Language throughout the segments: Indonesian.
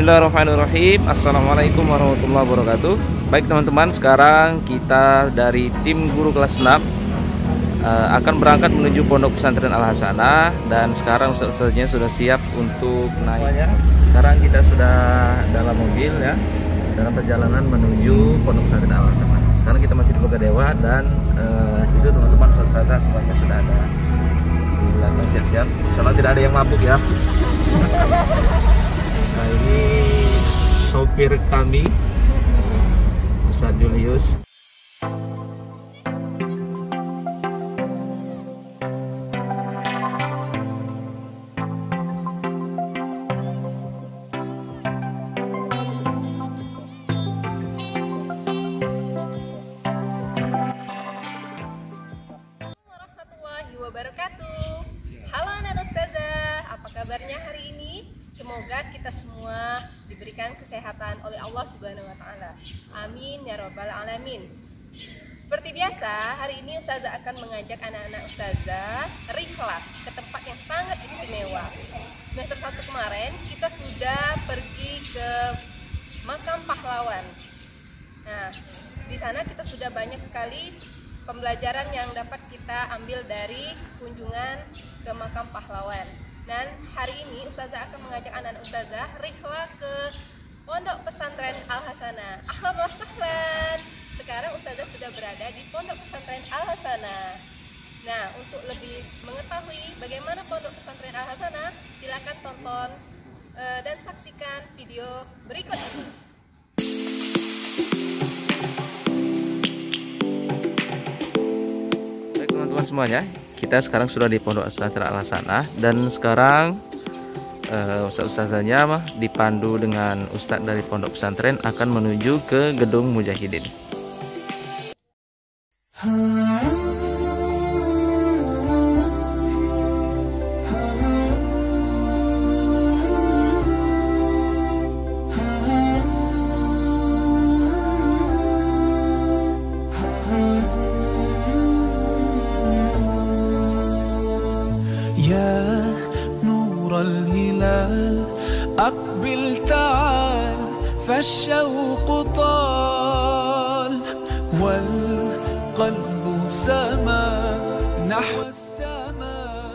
Bismillahirrahmanirrahim. Assalamualaikum warahmatullahi wabarakatuh. Baik teman-teman, sekarang kita dari tim guru kelas 6 akan berangkat menuju Pondok Pesantren Al Hasanah. Dan sekarang ustaz-ustaznya sudah siap untuk naik. Sekarang kita sudah dalam mobil ya, dalam perjalanan menuju Pondok Pesantren Al Hasanah. Sekarang kita masih di Pegadewa dan itu teman-teman ustaz-ustazah semuanya sudah ada di belakang siap-siap. Insyaallah tidak ada yang mabuk ya. Nah, ini sopir kami, Ustaz Julius. Warahmatullahi wabarakatuh. Halo anak ustazah, apa kabarnya hari ini? Semoga kita semua diberikan kesehatan oleh Allah Subhanahu wa Ta'ala. Amin ya Rabbal 'Alamin. Seperti biasa, hari ini ustazah akan mengajak anak-anak ustazah rihlah ke tempat yang sangat istimewa. Semester 1 kemarin kita sudah pergi ke makam pahlawan. Nah, di sana kita sudah banyak sekali pembelajaran yang dapat kita ambil dari kunjungan ke makam pahlawan. Dan hari ini ustazah akan mengajak anak-anak ustazah rihlah ke Pondok Pesantren Al Hasanah. Ahlan wa sahlan. Sekarang ustazah sudah berada di Pondok Pesantren Al Hasanah. Nah, untuk lebih mengetahui bagaimana Pondok Pesantren Al Hasanah, silakan tonton dan saksikan video berikut ini. Baik teman-teman semuanya, kita sekarang sudah di Pondok Pesantren Al Hasanah dan sekarang ustaz-ustazanya dipandu dengan ustaz dari Pondok Pesantren akan menuju ke Gedung Mujahidin. يا نور الهلال أقبل تعال فالشوق طال والقلب سما نحو السماء.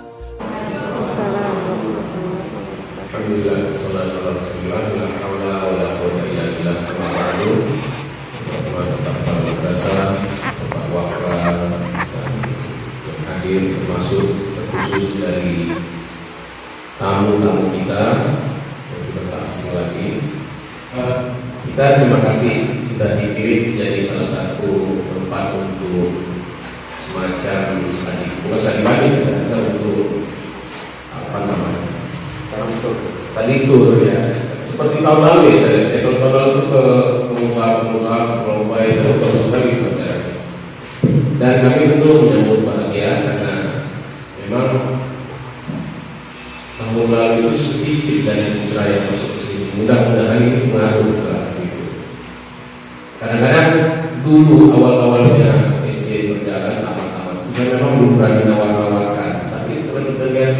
الحمد لله والصلاة على رسول الله لا حول ولا قوة إلا بالله. Teman-teman madrasah, Bapak Wakil yang hadir termasuk khusus dari tamu-tamu kita yang sudah tak asing lagi. Kita terima kasih sudah dipilih menjadi salah satu tempat untuk semacam bukan study bagi, untuk apa namanya, study tour ya. Seperti tahun lalu ya, kalau tahun lalu itu ke pengusaha kelompok itu bagus sekali acaranya. Dan kami tentu menyambut bahagia karena memang tahun lalu itu sedikit dari putra yang masuk ke sini. Mudah-mudahan ini mengaruh ke situ. Kadang-kadang dulu awal-awalnya SD berjalan tamat-tamat, saya memang belum berani nawar-nawarkan. Tapi setelah kita lihat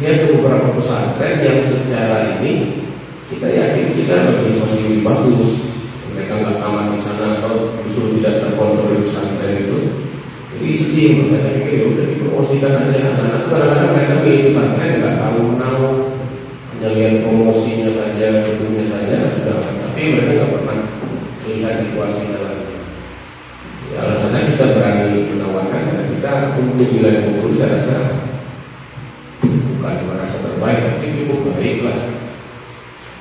ke beberapa pesantren yang secara ini kita yakin kita masih lebih bagus. Mereka nggak tamat di sana atau justru tidak terkontrol di pesantren itu. Jadi sedih, makanya pikir udah dipromosikan aja anak-anak. Kadang-kadang mereka pilih pesantren nggak tahu menau, hanya lihat promosinya saja, gedungnya saja sudah. Tapi mereka nggak pernah melihat situasi dalamnya. Ya, alasannya kita berani menawarkan karena kita untuk wilayah Bogor saya rasa bukan merasa terbaik, tapi cukup baik lah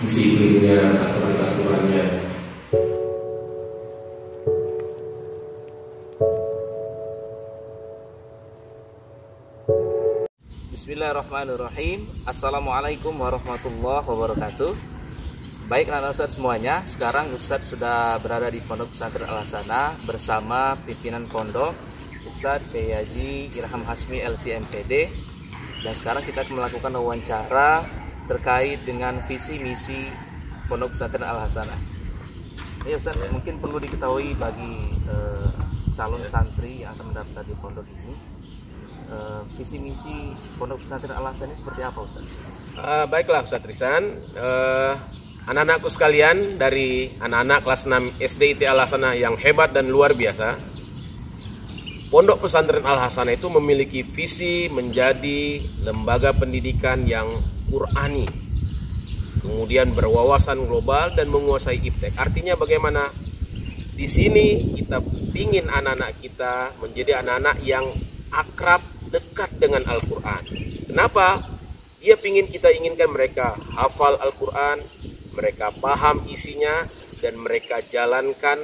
disiplinnya, aturan-aturannya. Bismillahirrahmanirrahim. Assalamualaikum warahmatullahi wabarakatuh. Baik anak-anak ustaz semuanya, sekarang ustaz sudah berada di Pondok Pesantren Al Hasanah bersama pimpinan pondok Ustaz Kiai Haji Irham Hasmi LCMPD. Dan sekarang kita akan melakukan wawancara terkait dengan visi misi Pondok Pesantren Al Hasanah. Ini Ustaz, mungkin perlu diketahui bagi calon santri yang akan mendaftar di pondok ini, visi misi Pondok Pesantren Al-Hasanah ini seperti apa, Ustaz? Baiklah Ustaz Risan, anak-anakku sekalian dari anak-anak kelas 6 SD IT Al-Hasanah yang hebat dan luar biasa. Pondok Pesantren Al-Hasanah itu memiliki visi menjadi lembaga pendidikan yang Qur'ani, kemudian berwawasan global dan menguasai iptek. Artinya bagaimana? Di sini kita ingin anak-anak kita menjadi anak-anak yang akrab, dekat dengan Al-Quran. Kenapa? Dia kita inginkan mereka hafal Al-Quran, mereka paham isinya, dan mereka jalankan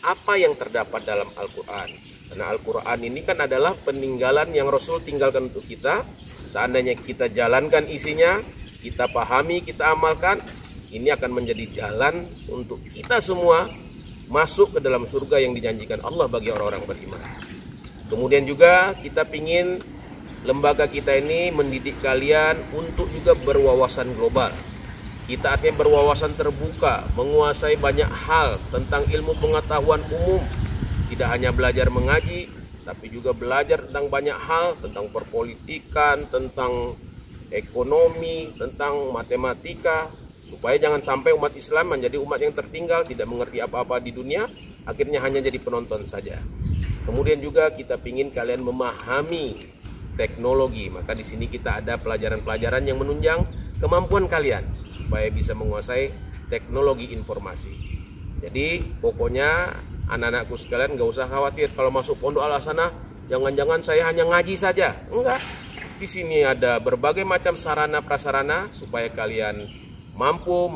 apa yang terdapat dalam Al-Quran. Karena Al-Quran ini kan adalah peninggalan yang Rasul tinggalkan untuk kita. Seandainya kita jalankan isinya, kita pahami, kita amalkan, ini akan menjadi jalan untuk kita semua masuk ke dalam surga yang dijanjikan Allah bagi orang-orang beriman. Kemudian juga kita ingin lembaga kita ini mendidik kalian untuk juga berwawasan global. Kita artinya berwawasan terbuka, menguasai banyak hal tentang ilmu pengetahuan umum. Tidak hanya belajar mengaji, tapi juga belajar tentang banyak hal, tentang perpolitikan, tentang ekonomi, tentang matematika, supaya jangan sampai umat Islam menjadi umat yang tertinggal, tidak mengerti apa-apa di dunia, akhirnya hanya jadi penonton saja. Kemudian juga kita ingin kalian memahami teknologi, maka di sini kita ada pelajaran-pelajaran yang menunjang kemampuan kalian supaya bisa menguasai teknologi informasi. Jadi pokoknya anak-anakku sekalian gak usah khawatir kalau masuk Pondok Al-Hasanah, jangan-jangan saya hanya ngaji saja. Enggak. Di sini ada berbagai macam sarana prasarana supaya kalian mampu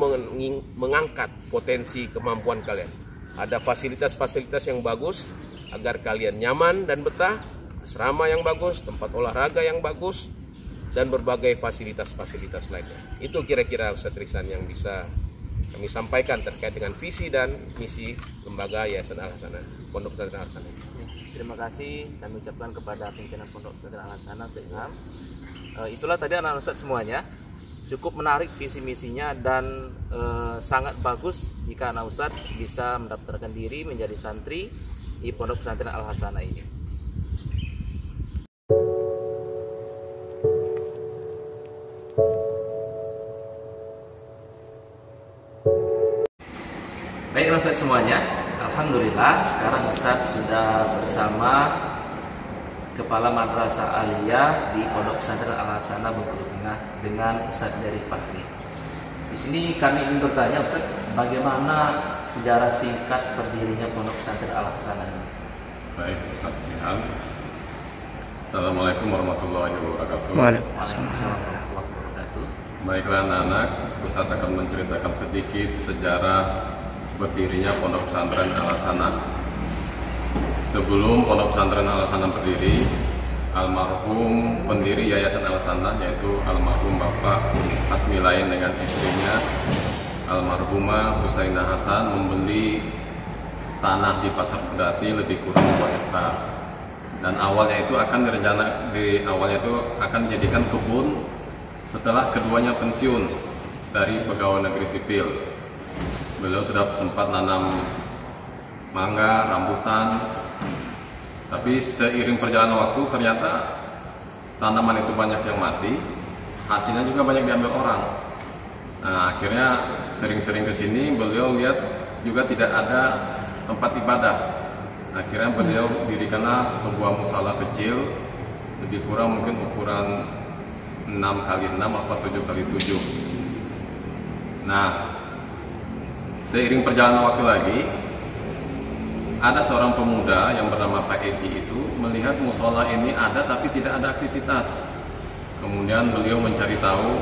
mengangkat potensi kemampuan kalian. Ada fasilitas-fasilitas yang bagus agar kalian nyaman dan betah, asrama yang bagus, tempat olahraga yang bagus, dan berbagai fasilitas-fasilitas lainnya. Itu kira-kira Ustaz Risan yang bisa kami sampaikan terkait dengan visi dan misi lembaga Yayasan Al-Hasanah, Pondok Pesantren Al-Hasanah. Terima kasih kami ucapkan kepada pimpinan Pondok Pesantren Al-Hasanah, Ustaz Ilham. Itulah tadi anak Ustaz semuanya. Cukup menarik visi misinya dan sangat bagus jika anak Ustaz bisa mendaftarkan diri menjadi santri di Pondok Pesantren Al-Hasanah ini. Baik Ustaz semuanya, alhamdulillah sekarang Ustaz sudah bersama Kepala Madrasah Aliyah di Pondok Pesantren Al-Hasanah Bengkulu Tengah dengan Ustaz dari Fahri. Di sini kami ingin bertanya Ustaz, bagaimana sejarah singkat berdirinya Pondok Pesantren Al-Hasanah ini? Baik, Ustaz Ilham. Assalamualaikum warahmatullahi wabarakatuh. Waalaikumsalam warahmatullahi wabarakatuh. Baiklah anak-anak, Ustaz akan menceritakan sedikit sejarah berdirinya Pondok Pesantren Al-Hasanah. Sebelum Pondok Pesantren Al-Hasanah berdiri, almarhum pendiri Yayasan Al-Hasanah yaitu almarhum Bapak Asmilain dengan istrinya almarhumah Husainah Hasan membeli tanah di Pasar Pedati lebih kurang 2 hektar. Dan awalnya itu akan akan dijadikan kebun setelah keduanya pensiun dari pegawai negeri sipil. Beliau sudah sempat nanam mangga, rambutan, tapi seiring perjalanan waktu ternyata tanaman itu banyak yang mati, hasilnya juga banyak diambil orang. Nah, akhirnya sering-sering ke sini beliau lihat juga tidak ada tempat ibadah. Akhirnya beliau dirikanlah sebuah musala kecil, lebih kurang mungkin ukuran 6x6 atau 7x7. Nah, seiring perjalanan waktu lagi, ada seorang pemuda yang bernama Pak Edi itu melihat musola ini ada tapi tidak ada aktivitas. Kemudian beliau mencari tahu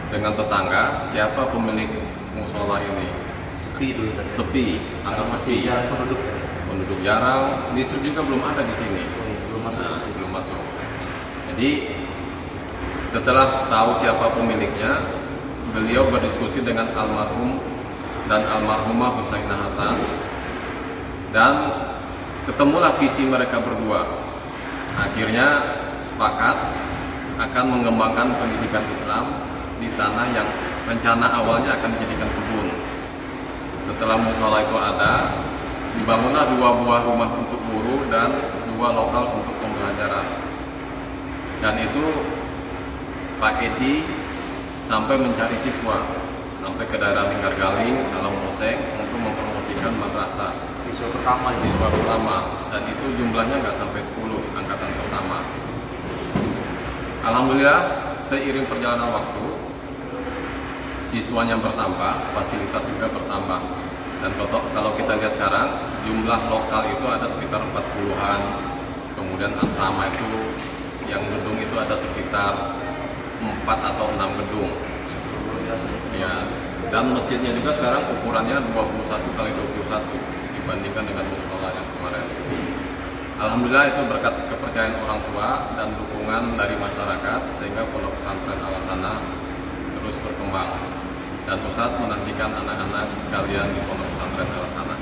dengan tetangga siapa pemilik musola ini. Sepi, sangat sepi. Penduduk jarang, listrik juga belum ada di sini. Belum masuk. Jadi setelah tahu siapa pemiliknya, beliau berdiskusi dengan almarhum dan almarhumah Husainah Hasan, dan ketemulah visi mereka berdua. Akhirnya sepakat akan mengembangkan pendidikan Islam di tanah yang rencana awalnya akan dijadikan kebun. Setelah mushola itu ada, dibangunlah 2 buah rumah untuk guru dan 2 lokal untuk pembelajaran. Dan itu Pak Edi sampai mencari siswa sampai ke daerah Linggargaling, Alam Oseng untuk mempromosikan madrasah Siswa pertama. dan itu jumlahnya nggak sampai 10 angkatan pertama. Alhamdulillah seiring perjalanan waktu siswanya bertambah, fasilitas juga bertambah. Dan kalau kita lihat sekarang jumlah lokal itu ada sekitar 40-an. Kemudian asrama itu yang gedung itu ada sekitar 4 atau 6 gedung. Ya, dan masjidnya juga sekarang ukurannya 21 kali 21 dibandingkan dengan musola yang kemarin. Alhamdulillah itu berkat kepercayaan orang tua dan dukungan dari masyarakat sehingga Pondok Pesantren Al-Hasanah terus berkembang. Dan Ustadz menantikan anak-anak sekalian di Pondok Pesantren Al-Hasanah.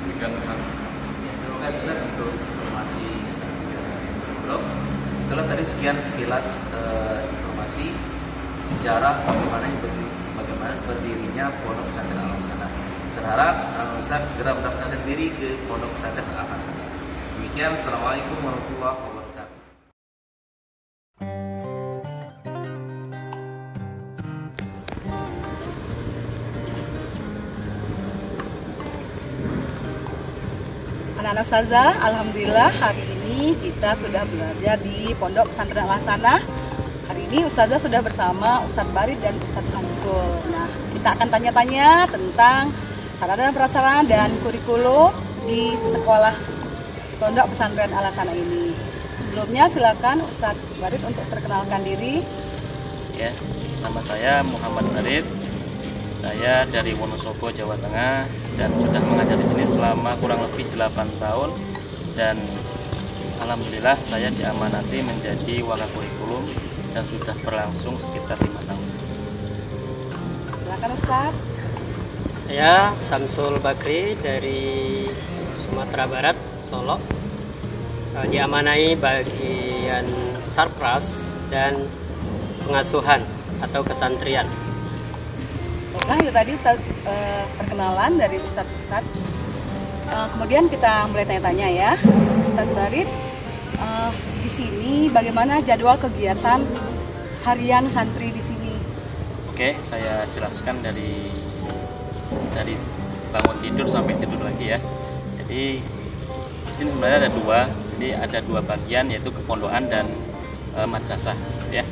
Demikian Ustadz. Terima kasih Ustadz untuk informasi blog. Itulah tadi sekilas informasi sejarah bagaimana berdirinya Pondok Pesantren Al-Hasanah. Saya harap Ustadz segera mendaftarkan diri ke Pondok Pesantren Al-Hasanah. Demikian, Assalamualaikum warahmatullahi wabarakatuh. Anak-anak Ustazah, alhamdulillah hari ini kita sudah belajar di Pondok Pesantren Al-Hasanah. Hari ini Ustazah sudah bersama Ustadz Barid dan Ustadz Hamsul. Nah, kita akan tanya-tanya tentang sarana dan prasarana dan kurikulum di sekolah Pondok Pesantren Al-Hasanah ini. Sebelumnya silakan Ustadz Barid untuk perkenalkan diri. Ya, nama saya Muhammad Barid. Saya dari Wonosobo, Jawa Tengah, dan sudah mengajar di sini selama kurang lebih 8 tahun. Dan alhamdulillah saya diamanati menjadi wakakurikulum dan sudah berlangsung sekitar 5 tahun. Silakan Ustadz. Saya Samsul Bakri dari Sumatera Barat, Solo. Diamanai bagian Sarpras dan pengasuhan atau kesantrian. Nah, itu tadi Ustadz, perkenalan dari Ustadz. Kemudian kita mulai tanya-tanya ya, Ustadz Barid. Di sini bagaimana jadwal kegiatan harian santri di sini? Oke, saya jelaskan dari bangun tidur sampai tidur lagi ya. Jadi di sini sebenarnya ada dua. Jadi ada dua bagian, yaitu kepondokan dan madrasah ya.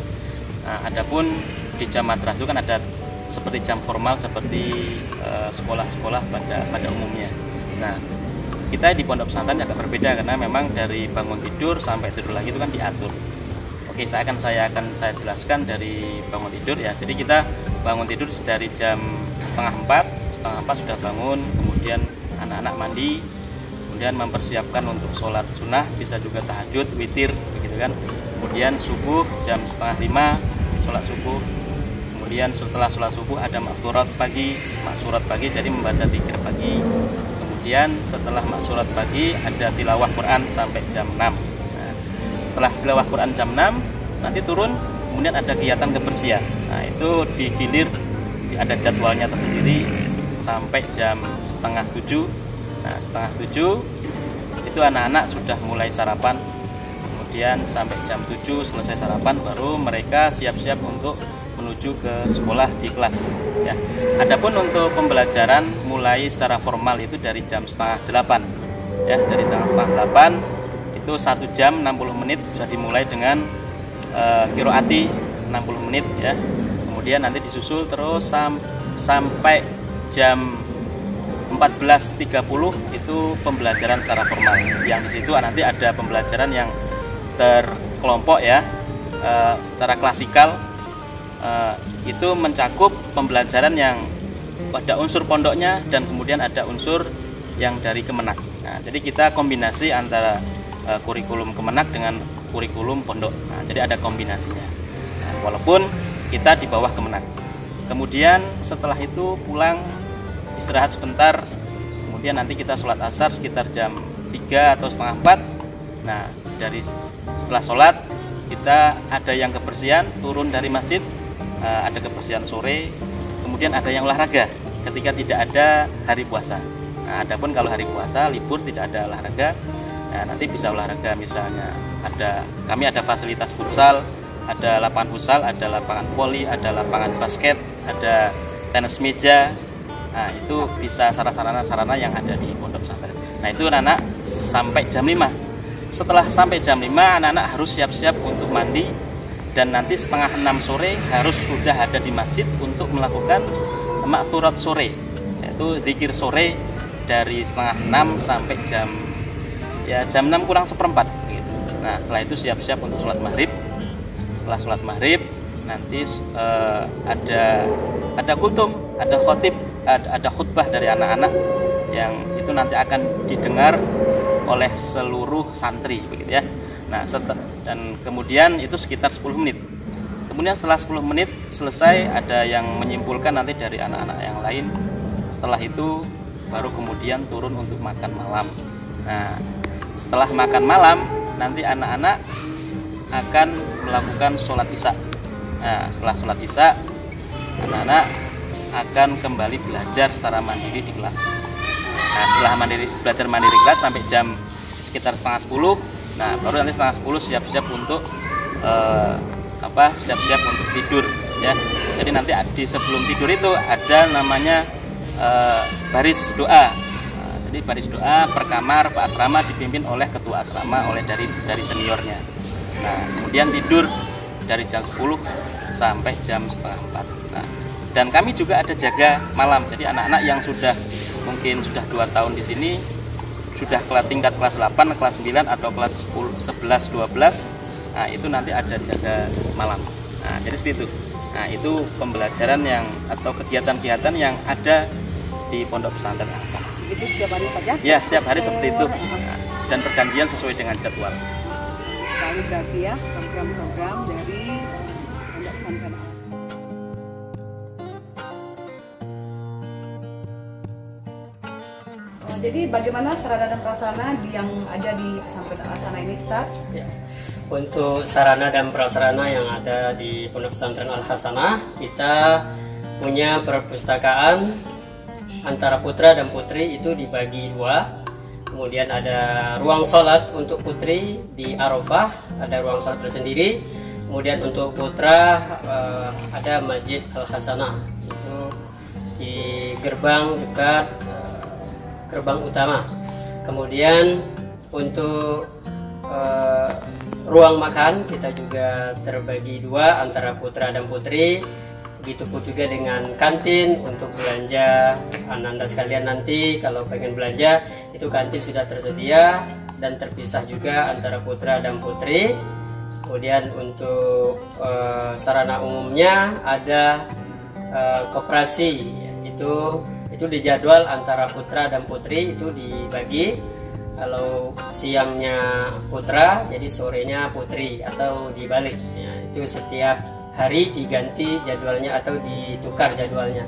Nah, adapun di jam madrasah itu kan ada seperti jam formal seperti sekolah-sekolah pada umumnya. Nah, kita di pondok pesantren agak berbeda karena memang dari bangun tidur sampai tidur lagi itu kan diatur. Oke, saya akan jelaskan dari bangun tidur ya. Jadi kita bangun tidur dari jam setengah empat sudah bangun, kemudian anak-anak mandi, kemudian mempersiapkan untuk sholat sunnah, bisa juga tahajud, witir, begitu kan. Kemudian subuh jam setengah 5 sholat subuh. Kemudian setelah sholat subuh ada maksurat pagi, jadi membaca zikir pagi. Kemudian setelah maksurat pagi ada tilawah Quran sampai jam 6. Nah, setelah tilawah Quran jam 6 nanti turun, kemudian ada kegiatan kebersihan. Nah, itu digilir, ada jadwalnya tersendiri sampai jam setengah 7. Nah, setengah 7 itu anak-anak sudah mulai sarapan. Kemudian sampai jam 7 selesai sarapan, baru mereka siap-siap untuk menuju ke sekolah di kelas ya. Adapun untuk pembelajaran mulai secara formal itu dari jam setengah 8 ya, dari setengah 8 itu 1 jam 60 menit sudah dimulai dengan qiraati 60 menit ya. Kemudian nanti disusul terus sampai jam 14.30 itu pembelajaran secara formal. Yang di situ nanti ada pembelajaran yang terkelompok ya, secara klasikal. Itu mencakup pembelajaran yang pada unsur pondoknya dan kemudian ada unsur yang dari Kemenak. Nah, jadi kita kombinasi antara kurikulum Kemenak dengan kurikulum pondok. Nah, jadi ada kombinasinya. Nah, walaupun kita di bawah Kemenak. Kemudian setelah itu pulang, istirahat sebentar. Kemudian nanti kita sholat asar sekitar jam 3 atau setengah 4. Nah, setelah sholat kita ada yang kebersihan, turun dari masjid. Ada kebersihan sore, kemudian ada yang olahraga ketika tidak ada hari puasa. Nah, adapun kalau hari puasa libur tidak ada olahraga. Nah, nanti bisa olahraga, misalnya kami ada fasilitas futsal, ada lapangan futsal, ada lapangan voli, ada lapangan basket, ada tenis meja. Nah, itu bisa sarana-sarana yang ada di pondok pesantren. Nah, itu anak-anak sampai jam 5. Setelah sampai jam 5, anak-anak harus siap-siap untuk mandi, dan nanti setengah 6 sore harus sudah ada di masjid untuk melakukan makturat sore, yaitu zikir sore dari setengah 6 sampai jam 6 kurang seperempat gitu. Nah, setelah itu siap-siap untuk sholat maghrib. Setelah sholat maghrib nanti ada kultum, ada khotib, ada khutbah dari anak-anak yang itu nanti akan didengar oleh seluruh santri begitu ya. Nah, dan kemudian itu sekitar 10 menit. Kemudian setelah 10 menit selesai, ada yang menyimpulkan nanti dari anak-anak yang lain. Setelah itu baru kemudian turun untuk makan malam. Nah, setelah makan malam nanti anak-anak akan melakukan sholat isya. Nah, setelah sholat isya, anak-anak akan kembali belajar secara mandiri di kelas. Nah, setelah belajar mandiri kelas sampai jam sekitar setengah 10. Nah, baru nanti setengah 10 siap-siap untuk siap-siap untuk tidur ya. Jadi nanti sebelum tidur itu ada namanya baris doa. Nah, jadi baris doa per kamar, per asrama dipimpin oleh ketua asrama, oleh dari seniornya. Nah, kemudian tidur dari jam 10 sampai jam setengah 4. Nah, dan kami juga ada jaga malam. Jadi anak-anak yang mungkin sudah 2 tahun di sini, sudah tingkat kelas 8, kelas 9 atau kelas 10, 11, 12. Nah, itu nanti ada jaga malam. Nah, jadi seperti itu. Nah, itu pembelajaran atau kegiatan-kegiatan yang ada di pondok pesantren Al-Hasanah. Itu setiap hari saja? Ya, setiap hari seperti itu. Nah, dan pergantian sesuai dengan jadwal. Sekali berarti ya program-program dari pondok pesantren. Jadi bagaimana sarana dan prasarana yang ada di pesantren Al-Hasanah ini, Ustaz? Ya. Untuk sarana dan prasarana yang ada di pondok pesantren Al-Hasanah, kita punya perpustakaan antara putra dan putri itu dibagi 2. Kemudian ada ruang sholat untuk putri di Arafah, ada ruang sholat tersendiri. Kemudian untuk putra ada Masjid Al-Hasanah, itu di gerbang dekat gerbang utama. Kemudian untuk ruang makan kita juga terbagi 2 antara putra dan putri. Begitupun juga dengan kantin untuk belanja. Anda sekalian nanti kalau pengen belanja itu kantin sudah tersedia dan terpisah juga antara putra dan putri. Kemudian untuk sarana umumnya ada koperasi, itu dijadwal antara putra dan putri, itu dibagi. Kalau siangnya putra, jadi sorenya putri, atau dibalik ya, itu setiap hari diganti jadwalnya atau ditukar jadwalnya.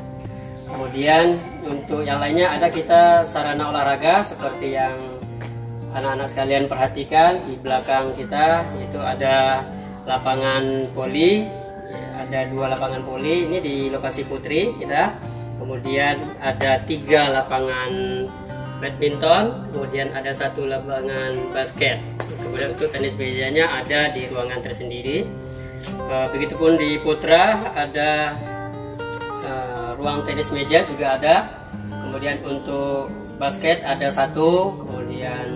Kemudian untuk yang lainnya ada kita sarana olahraga seperti yang anak-anak sekalian perhatikan di belakang kita, itu ada lapangan voli, ada 2 lapangan voli ini di lokasi putri kita. Kemudian ada 3 lapangan badminton, kemudian ada 1 lapangan basket. Kemudian untuk tenis mejanya ada di ruangan tersendiri. Begitupun di putra ada ruang tenis meja juga ada. Kemudian untuk basket ada 1, kemudian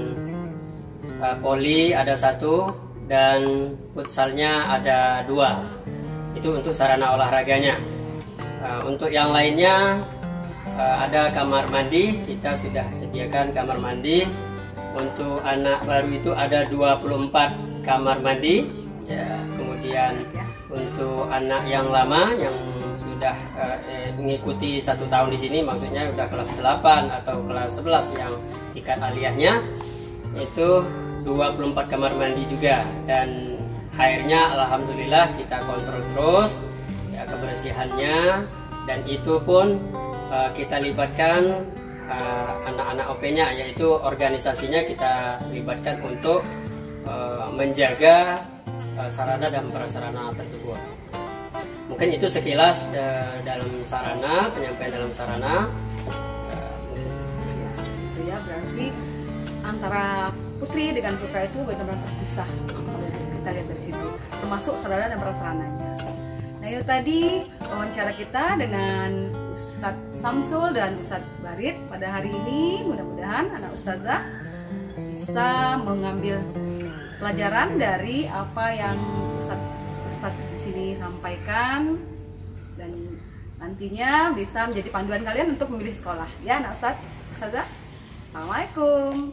voli ada 1, dan futsalnya ada 2. Itu untuk sarana olahraganya. Untuk yang lainnya ada kamar mandi, kita sudah sediakan kamar mandi. Untuk anak baru itu ada 24 kamar mandi ya. Kemudian untuk anak yang lama yang sudah mengikuti 1 tahun di sini, maksudnya sudah kelas 8 atau kelas 11 yang tingkat aliyahnya, itu 24 kamar mandi juga. Dan airnya alhamdulillah kita kontrol terus ya, kebersihannya, dan itu pun kita libatkan anak-anak OP-nya, yaitu organisasinya kita libatkan untuk menjaga sarana dan prasarana tersebut. Mungkin itu sekilas dalam penyampaian dalam sarana. Ya, berarti antara putri dengan putra itu benar-benar terpisah. Kalau kita lihat dari situ, termasuk saudara dan prasarananya. Nah itu tadi wawancara kita dengan Ustadz Samsul dan Ustadz Barit pada hari ini. Mudah-mudahan anak ustazah bisa mengambil pelajaran dari apa yang Ustadz di sini sampaikan, dan nantinya bisa menjadi panduan kalian untuk memilih sekolah. Ya anak ustazah. Assalamualaikum.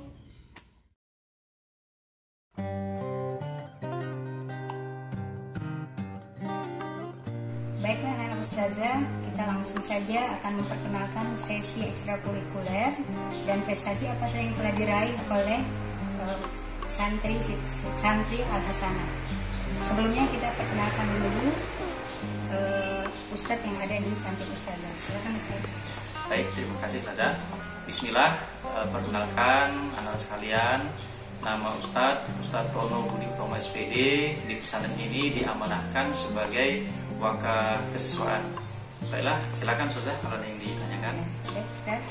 Baiklah anak ustazah, kita langsung saja akan memperkenalkan sesi ekstrakurikuler dan prestasi apa saja yang telah diraih oleh santri Al-Hasanah. Sebelumnya kita perkenalkan dulu Ustadz yang ada di samping ustazah. Silakan Ustadz. Baik, terima kasih Ustazah. Bismillah, perkenalkan anak sekalian, nama Ustadz Tono Budi Utomo SPD. Di pesantren ini diamanahkan sebagai wakil kesiswaan. Baiklah, silakan Ustazah kalau ada yang ditanyakan. Baik Ustadz,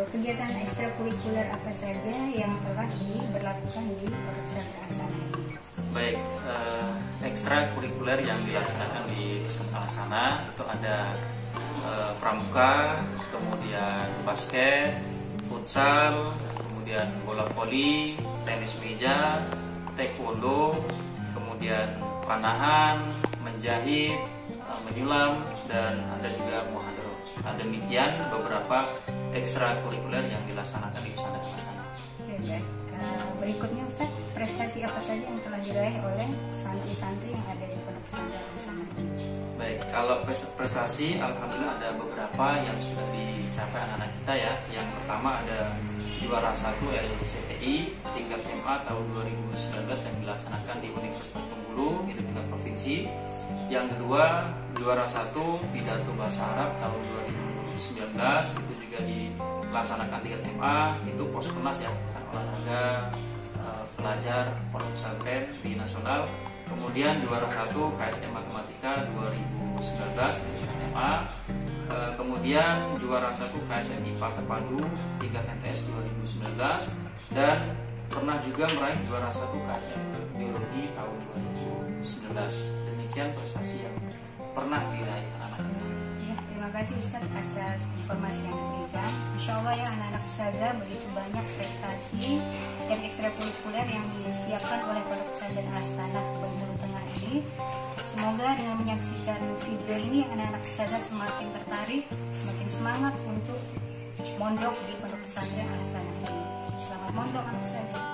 kegiatan ekstrakurikuler apa saja yang telah diberlakukan di Pondok Pesantren Al-Hasanah ini? Baik, ekstrakurikuler yang dilaksanakan di Pesantren Al-Hasanah itu ada pramuka, kemudian basket, futsal, kemudian bola voli, tenis meja, taekwondo, kemudian panahan, menjahit, menyulam, dan ada juga muhadharah. Demikian beberapa ekstrakurikuler yang dilaksanakan di Pesantren Al-Hasanah. Berikutnya Ustaz, prestasi apa saja yang telah diraih oleh santri-santri yang ada di Pondok Pesantren Al-Hasanah? Baik, kalau prestasi, alhamdulillah ada beberapa yang sudah dicapai anak-anak kita ya. Yang pertama ada juara 1 LCTI tingkat MA tahun 2019 yang dilaksanakan di Universitas Bengkulu, itu tingkat provinsi. Yang kedua, juara 1 pidato bahasa Arab tahun 2019, itu juga dilaksanakan tingkat MA, itu Poskenas ya, kan olahraga pelajar pondok pesantren di nasional. Kemudian juara 1 KSM Matematika 2019 tingkat MA. Kemudian juara 1 KSM IPA Terpadu tingkat MTS 2019, dan pernah juga meraih juara 1 KSM Biologi tahun 2019. Demikian prestasi yang pernah diraih anak-anak kita. Ya, terima kasih Ustaz atas informasi yang diberikan. Insya Allah ya anak-anak ustazah begitu banyak prestasi dan ekstrakurikuler yang disiapkan oleh Pondok Pesantren Al-Hasanah Bengkulu Tengah ini. Semoga dengan menyaksikan video ini anak-anak ustazah semakin tertarik, semakin semangat untuk mondok di Pondok Pesantren Al-Hasanah ini. Selamat mondok anak ustazah.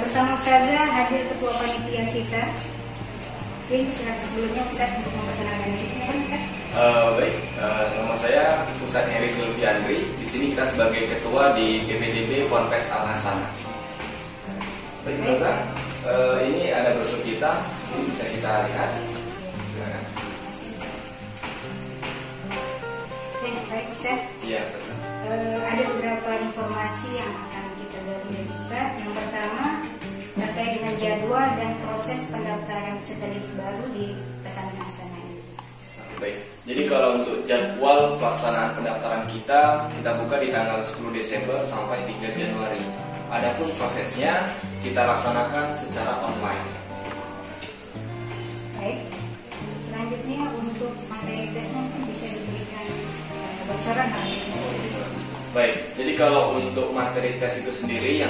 Bersama ustazah hadir ketua panitia kita. Jadi sebelumnya Ustaz untuk memperkenalkan diri kan Ustaz? Baik, nama saya Ustadz Heri Sulfiandri. Di sini kita sebagai ketua di DPDB Ponpes Al-Hasanah. Baik, Ustaz, ini ada brosur kita, ini bisa kita lihat. Silakan. Baik Ustaz. Iya, Ustaz. Ada beberapa informasi yang akan kita gali dari Ustaz. Yang pertama terkait dengan jadwal dan proses pendaftaran peserta didik baru di pesantren Al-Hasanah ini. Baik, jadi kalau untuk jadwal pelaksanaan pendaftaran kita buka di tanggal 10 Desember sampai 3 Januari. Adapun prosesnya kita laksanakan secara online. Baik, selanjutnya untuk materi tesnya bisa diberikan bocoran Baik, jadi kalau untuk materi tes itu sendiri yang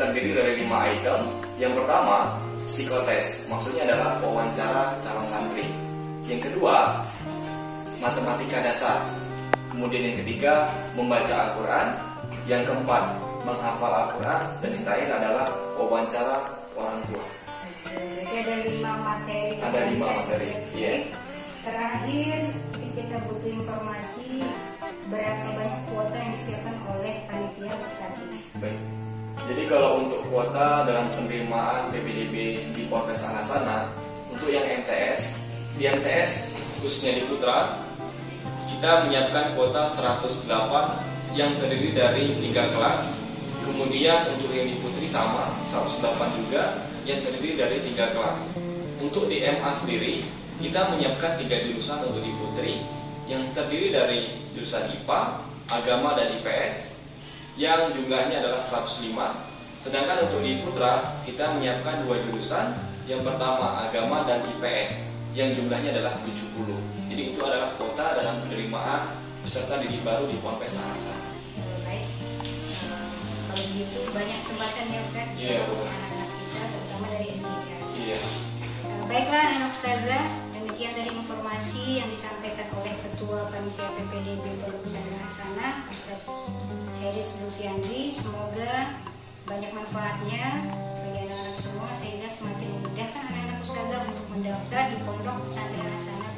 terdiri dari 5 item. Yang pertama, psikotes, maksudnya adalah wawancara calon santri. Yang kedua, matematika dasar. Kemudian yang ketiga, membaca Al-Quran. Yang keempat, menghafal Al-Quran. Dan yang terakhir adalah wawancara orang tua. Jadi ada 5 materi. Ada 5 materi, iya. Terakhir, kita butuh informasi berapa banyak kuota yang disiapkan oleh panitia saat ini. Baik. Jadi kalau untuk kuota dalam penerimaan PPDB di Ponpes Al-Hasanah, untuk yang MTS, di MTS khususnya di Putra, kita menyiapkan kuota 108 yang terdiri dari 3 kelas. Kemudian untuk yang di Putri sama 108 juga yang terdiri dari 3 kelas. Untuk di MA sendiri, kita menyiapkan 3 jurusan untuk di Putri, yang terdiri dari jurusan IPA, Agama dan IPS yang jumlahnya adalah 105. Sedangkan untuk di Putra kita menyiapkan 2 jurusan. Yang pertama Agama dan IPS yang jumlahnya adalah 70. Jadi itu adalah kuota dalam penerimaan peserta didik baru di Ponpes Al-Hasanah. Baik, kalau begitu banyak kesempatan ya Ustaz untuk anak-anak kita, terutama dari SD. Iya. Baiklah anak Ustazah, demikian dari informasi yang disampaikan oleh Ketua Panitia PPDB Pondok Pesantren Al-Hasanah, Ustaz Heris Lufiandri. Semoga banyak manfaatnya bagi anak-anak semua sehingga semakin memudahkan anak-anak Ustazah untuk mendaftar di Pondok Pesantren Al-Hasanah.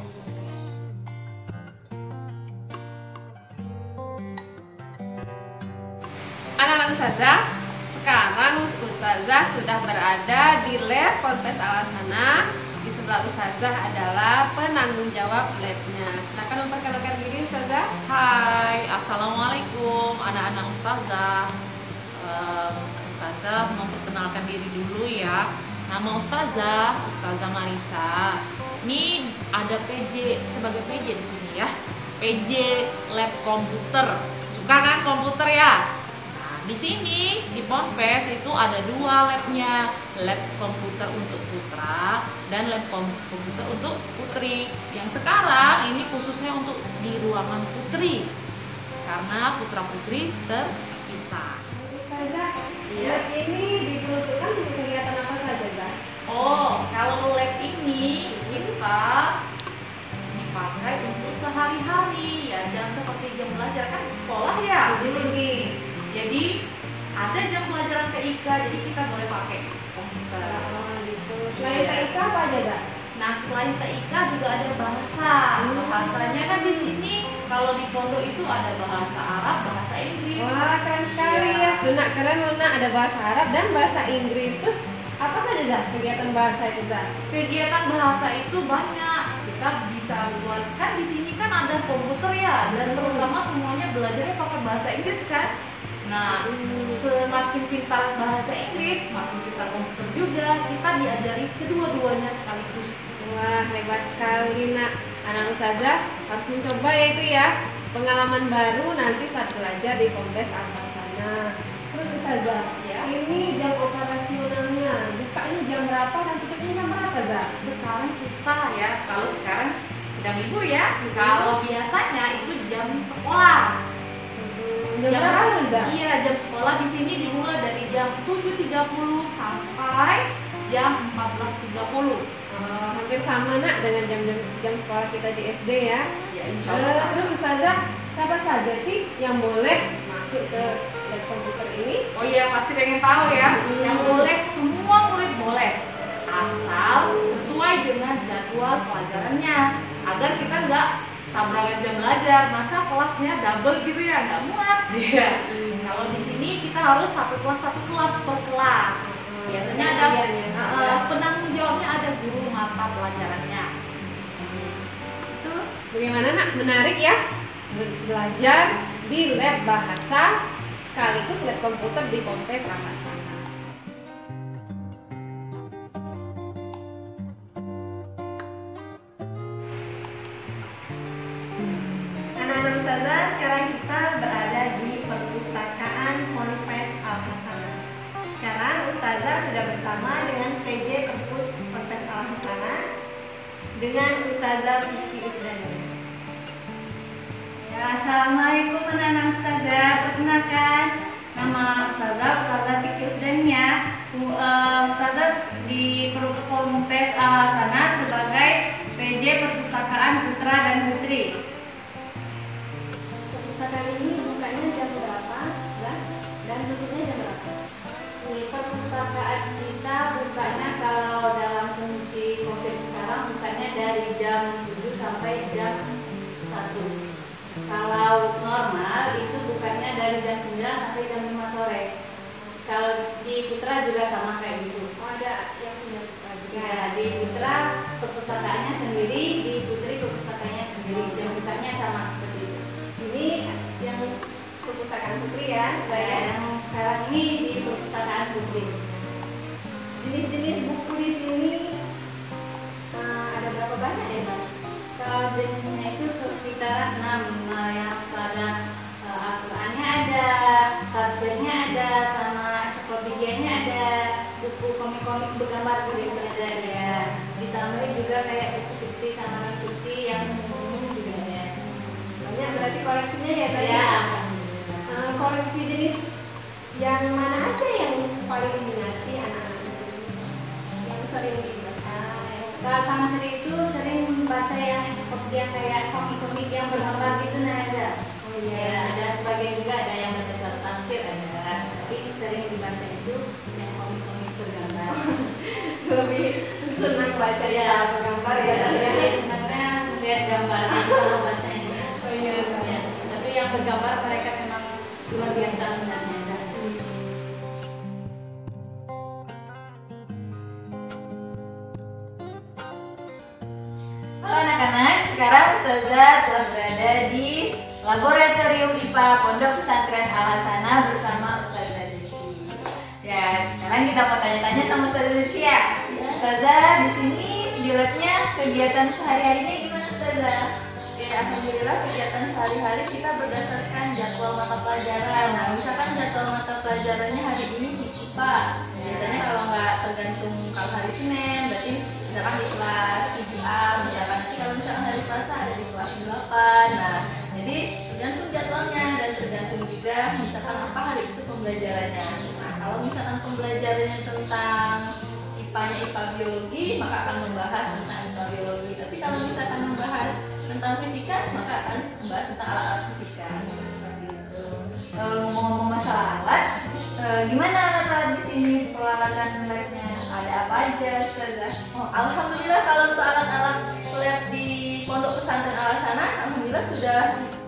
Anak-anak Ustazah, sekarang Ustazah sudah berada di lab Ponpes Al-Hasanah. Di sebelah Ustazah adalah penanggung jawab labnya. Silakan memperkenalkan diri Ustazah. Hai, assalamualaikum anak-anak Ustazah. Ustazah memperkenalkan diri dulu ya. Nama Ustazah Marisa. Ini ada PJ sebagai PJ di sini ya. PJ lab komputer. Suka kan komputer ya? Di sini di Ponpes itu ada 2 labnya, lab komputer untuk putra dan lab komputer untuk putri. Yang sekarang ini khususnya untuk di ruangan putri karena putra putri terpisah. Ustazah, lab ini diperuntukkan untuk kegiatan apa saja, Zah? Oh, kalau lab ini kita dipakai untuk sehari-hari ya, jangan seperti jam belajar kan sekolah ya di sini. Jadi ada jam pelajaran TIK, jadi kita boleh pakai komputer. Gitu. Selain TIK apa aja, Zah? Nah, selain TIK juga ada bahasa. Bahasanya kan di sini kalau di pondok itu ada bahasa Arab, bahasa Inggris. Wah, keren sekali ya. Tuh nak, keren loh nak, ada bahasa Arab dan bahasa Inggris. Terus apa saja, Zah, kegiatan bahasa itu, Zah? Kegiatan bahasa itu banyak. Kita bisa buat, kan di sini kan ada komputer ya, dan terutama semuanya belajarnya pakai bahasa Inggris kan. Nah, semakin pintar bahasa Inggris, semakin pintar komputer juga. Kita diajari kedua-duanya sekaligus. Wah, hebat sekali nak. Anak Ustazah harus mencoba ya itu ya. Pengalaman baru nanti saat belajar di Ponpes Al-Hasanah. Terus Ustazah, ya, ini jam operasionalnya bukanya jam berapa dan tutupnya jam berapa, Zah? Sekarang kita ya, kalau sekarang sedang libur ya. Kalau biasanya itu jam sekolah. Jam berapa tuh, Zah? Iya, jam sekolah di sini dimulai dari jam 7.30 sampai jam 14.30. Hampir sama nak dengan jam sekolah kita di SD ya. Ya, insya Allah. Terus Ustazah, siapa saja sih yang boleh masuk ke lab komputer ini? Oh iya, pasti pengen tahu ya. Yang boleh, semua murid boleh, asal sesuai dengan jadwal pelajarannya, agar kita nggak tabrakan jam belajar. Masa kelasnya double gitu ya, nggak muat. Iya. Kalau di sini kita harus satu kelas per kelas. Biasanya ada penanggung jawabnya, ada guru mata pelajarannya. Itu bagaimana nak? Menarik ya, belajar di lab bahasa sekaligus lab komputer di Ponpes Al-Hasanah. Anak-anak Ustazah, sekarang kita berada di perpustakaan Ponpes Al-Hasanah. Sekarang Ustazah sudah bersama dengan PJ Perpus Ponpes Al-Hasanah dengan Ustazah Vicky Usdania. Ya, assalamualaikum anak-anak Ustazah. Perkenalkan, nama Ustazah Vicky Usdania. Ustazah di Ponpes Al-Hasanah sebagai PJ Perpustakaan Putra dan Putri. Perpustakaan ini bukanya jam berapa, Zah? Dan tutupnya jam berapa? Perpustakaan kita bukanya kalau dalam kondisi COVID sekarang bukanya dari jam 7 sampai jam 1. Kalau normal itu bukanya dari jam 9 sampai jam 5 sore. Kalau di Putra juga sama kayak gitu. Oh, ada yang punya Putra juga. Ya, di Putra perpustakaannya sendiri, di Putri perpustakaannya sendiri. Jam bukanya sama seperti itu. Ini yang perpustakaan Putri ya, Yang sekarang ini di perpustakaan Putri. Jenis-jenis buku di sini ada berapa banyak ya, Bang? Kalau jenisnya itu sekitar 6 yang ada Al-Qur'annya ada, tafsirnya ada, sama ensiklopedianya ada, buku komik-komik bergambar juga ada ya. Ditambah juga kayak buku fiksi sama non-fiksi yang umum juga ada. Banyak berarti koleksinya ya tadi? Ya. Koleksi jenis yang mana aja yang paling diminati anak-anak yang sering dibaca? Kalau santri itu sering membaca yang ensiklopedia kayak komik-komik yang bergambar gitu ada. Oh iya. Ya, ada sebagian juga ada yang baca surat tafsir ada. Tapi sering dibaca itu yang komik-komik bergambar. Lebih senang baca ya bergambar ya? Ya, senangnya lihat gambarnya kalau bacanya. Oh iya. Ya, tapi yang bergambar mereka memang luar biasa minatnya. Halo anak-anak, sekarang Ustazah telah berada di Laboratorium IPA Pondok Pesantren Al-Hasanah bersama Ustazah Desi. Ya, sekarang kita mau tanya-tanya sama Ustazah Desi ya. Ustazah, di sini di labnya kegiatan sehari-harinya gimana Ustazah? Ya, alhamdulillah kegiatan sehari-hari kita berdasarkan jadwal mata pelajaran. Nah, misalkan jadwal mata pelajarannya hari ini di IPA. Biasanya kalau nggak tergantung kalau hari Senin, berarti misalkan di kelas 7A, misalkan nanti kalau misalkan hari Selasa ada di kelas 8. Nah, jadi tergantung jadwalnya dan tergantung juga misalkan apa hari itu pembelajarannya. Nah, kalau misalkan pembelajarannya tentang IPA-nya IPA biologi, maka akan membahas tentang IPA biologi. Tapi kalau misalkan membahas tentang fisika, maka akan membahas tentang alat-alat fisika. Seperti itu. Ngomong-ngomong masalah alat, gimana alat-alat di sini peralatan labnya? Ada apa aja, Ustazah? Oh, alhamdulillah kalau untuk alat-alat lab di Pondok Pesantren Al-Hasanah, alhamdulillah sudah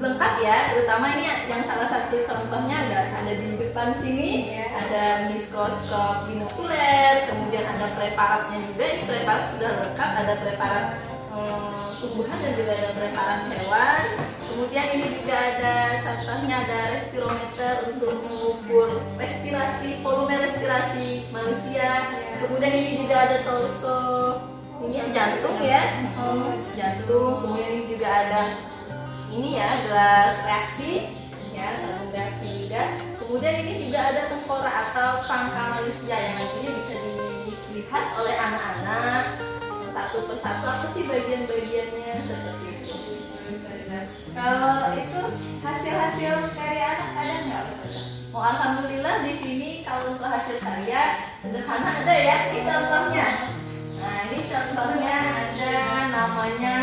lengkap ya. Terutama ini yang salah satu contohnya ada di depan sini, ada mikroskop binokuler, kemudian ada preparatnya juga. Ini preparat sudah lengkap, ada preparat tumbuhan dan juga ada preparat hewan. Kemudian ini juga ada contohnya ada respirometer untuk mengukur respirasi, volume respirasi manusia. Kemudian ini juga ada torso, ini jantung ya, jantung. Kemudian ini juga ada ini ya gelas reaksi, ya satu reaksi juga. Kemudian ini juga ada tengkorak atau pangkal manusia yang nantinya bisa dilihat oleh anak-anak satu persatu apa sih bagian-bagiannya seperti itu. Kalau itu hasil-hasil karya anak ada nggak? Oh, alhamdulillah di sini kalau untuk hasil karya sederhana ada ya. Ini contohnya. Nah, ini contohnya ada namanya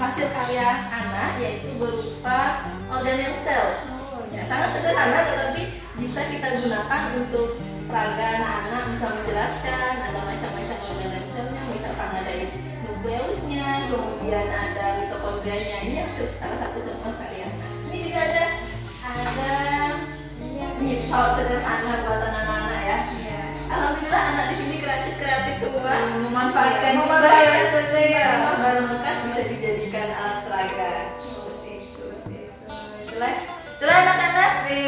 hasil karya anak yaitu berupa organel sel. Ya, sangat sederhana tetapi bisa kita gunakan untuk peraga anak-anak bisa menjelaskan ada macam-macam organel selnya. Misalkan ada nukleusnya, kemudian ada mitokondrianya. Ini salah satu contoh karya. Ini juga ada ini soal sederhana buatan anak-anak ya. Alhamdulillah anak di sini kreatif semua. Memanfaatkan barang bekas bisa dijadikan alat peraga. Itulah anak-anak di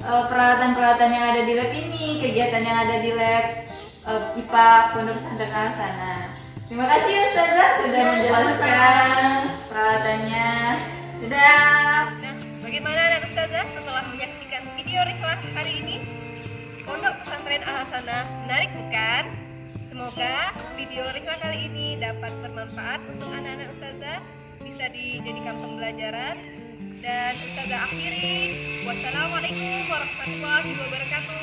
peralatan-peralatan yang ada di lab ini, kegiatan yang ada di lab IPA Pondok Pesantren Al-Hasanah. Terima kasih Ustazah sudah menjelaskan peralatannya. Sudah. Bagaimana anak Ustazah setelah menyaksikan video rihlah hari ini? Pondok Pesantren Al-Hasanah menarik bukan? Semoga video rihlah kali ini dapat bermanfaat untuk anak-anak Ustazah, bisa dijadikan pembelajaran. Dan Ustazah akhiri, wassalamualaikum warahmatullahi wabarakatuh.